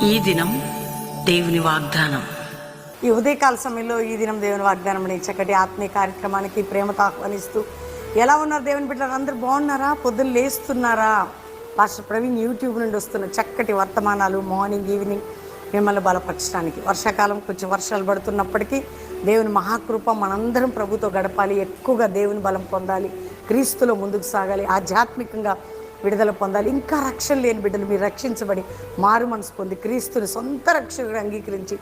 ఈ దినం దేవుని వాగ్దానం. ఈ ఉదయకాల సమయంలో ఈ దినం దేవుని వాగ్దానం అనే చక్కటి ఆత్మీయ కార్యక్రమానికి ప్రేమతో ఆహ్వానిస్తూ, ఎలా ఉన్నారు దేవుని బిడ్డలు? అందరూ బాగున్నారా? పొద్దున్న లేస్తున్నారా? పాస్టర్ ప్రవీణ్ యూట్యూబ్ నుండి వస్తున్న చక్కటి వర్తమానాలు మార్నింగ్ ఈవినింగ్ మిమ్మల్ని బలపరచడానికి. వర్షాకాలం కొంచెం వర్షాలు పడుతున్నప్పటికీ దేవుని మహాకృప మనందరం ప్రభుతో గడపాలి, ఎక్కువగా దేవుని బలం పొందాలి, క్రీస్తులో ముందుకు సాగాలి, ఆధ్యాత్మికంగా విడుదల పొందాలి. ఇంకా రక్షణ లేని బిడ్డలు మీరు రక్షించబడి మారు మనసు పొంది క్రీస్తుని సొంత రక్షకుడు అంగీకరించి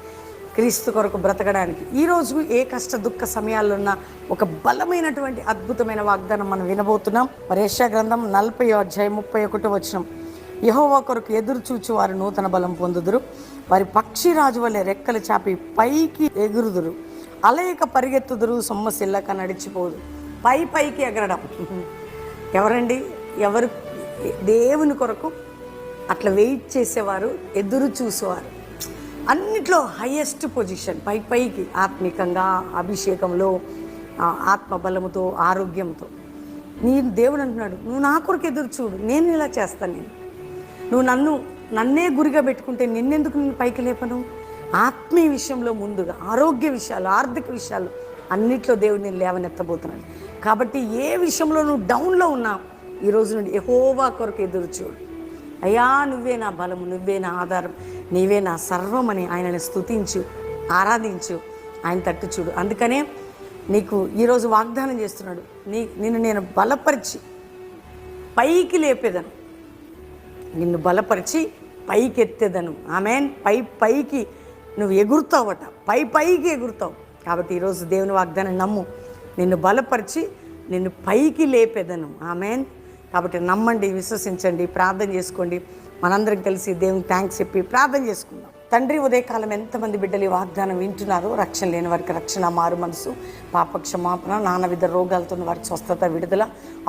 క్రీస్తు కొరకు బ్రతకడానికి ఈరోజు ఏ కష్ట దుఃఖ సమయాల్లో ఉన్న ఒక బలమైనటువంటి అద్భుతమైన వాగ్దానం మనం వినబోతున్నాం. మరి యెషయా గ్రంథం 40:31 యెహోవా కొరకు ఎదురు చూచు వారు నూతన బలం పొందుదురు, వారి పక్షిరాజు వలె రెక్కలు చాపి పైకి ఎగురుదురు, అలయక పరిగెత్తుదురు, సొమ్మసిల్లక నడిచిపోదు. పైకి ఎగరడం ఎవరండి? ఎవరు? దేవుని కొరకు అట్లా వెయిట్ చేసేవారు, ఎదురు చూసేవారు. అన్నిట్లో హయ్యెస్ట్ పొజిషన్ పైకి, ఆత్మికంగా, అభిషేకంలో, ఆత్మబలముతో, ఆరోగ్యంతో. దేవుడు అంటున్నాడు, నువ్వు నా కొరకు ఎదురు చూడు, నేను ఇలా చేస్తాను. నువ్వు నన్నే గురిగా పెట్టుకుంటే నిన్నెందుకు నేను పైకి లేపను? ఆత్మీయ విషయంలో ముందుగా, ఆరోగ్య విషయాలు, ఆర్థిక విషయాలు అన్నిట్లో దేవుడు నేను లేవనెత్తబోతున్నాను. కాబట్టి ఏ విషయంలో నువ్వు డౌన్లో ఉన్నా ఈరోజు నుండి యెహోవా కొరకు ఎదురు చూడు. అయ్యా, నువ్వే నా బలము, నువ్వే నా ఆధారం, నీవే నా సర్వమని ఆయనని స్తుతించు, ఆరాధించు, ఆయన తట్టు చూడు. అందుకనే నీకు ఈరోజు వాగ్దానం చేస్తున్నాడు, నిన్ను నేను బలపరిచి పైకి లేపేదను, నిన్ను బలపరిచి పైకి ఎత్తేదను. ఆమేన్. పైకి నువ్వు ఎగురుతావట, పైకి ఎగురుతావు. కాబట్టి ఈరోజు దేవుని వాగ్దానం నమ్ము, నిన్ను బలపరిచి నిన్ను పైకి లేపేదను. ఆమేన్. కాబట్టి నమ్మండి, విశ్వసించండి, ప్రార్థన చేసుకోండి. మనందరం కలిసి దేవునికి థ్యాంక్స్ చెప్పి ప్రార్థన చేసుకుందాం. తండ్రి, ఉదయకాలం ఎంతమంది బిడ్డలు ఈ వాగ్దానం వింటున్నారో, రక్షణ లేని వారికి రక్షణ, మారు మనసు, పాపక్షమాపణ, నానావిధ రోగాలతో వారికి స్వస్థత, విడుదల,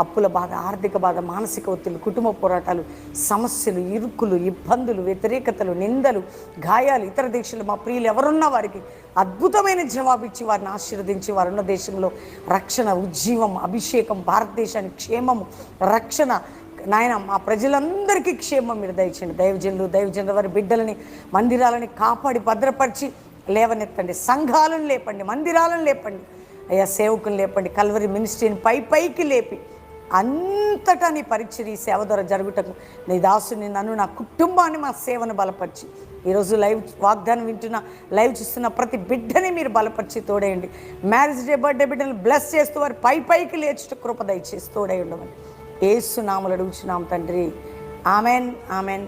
అప్పుల బాధ, ఆర్థిక బాధ, మానసిక ఒత్తిళ్లు, కుటుంబ పోరాటాలు, సమస్యలు, ఇరుకులు, ఇబ్బందులు, వ్యతిరేకతలు, నిందలు, గాయాలు, ఇతర దేశాలు మా ప్రియులు ఎవరున్నా వారికి అద్భుతమైన జవాబు ఇచ్చి వారిని ఆశీర్వదించి వారున్న దేశంలో రక్షణ, ఉజ్జీవం, అభిషేకం, భారతదేశానికి క్షేమము, రక్షణ, నాయన మా ప్రజలందరికీ క్షేమం మీరు దయచేయండి. దైవజనులు వారి బిడ్డలని, మందిరాలని కాపాడి భద్రపరిచి లేవనెత్తండి. సంఘాలను లేపండి, మందిరాలను లేపండి అయ్యా, సేవకులను లేపండి. కల్వరి మినిస్ట్రీని పైకి లేపి అంతటా నీ పరిచర్య సేవ ద్వారా జరుగుటకు నీ దాసుని, నన్ను, నా కుటుంబాన్ని, మా సేవను బలపరిచి ఈరోజు లైవ్ వాగ్దానం వింటున్న, లైవ్ చూస్తున్న ప్రతి బిడ్డని మీరు బలపరిచి తోడేయండి. మ్యారేజ్ డే, బర్త్డే బిడ్డని బ్లెస్ చేస్తూ వారు పైకి లేచుట కృప దయచేసి తోడై ఉండమని యేసు నామములో అడుగుచున్నాం తండ్రి. ఆమెన్.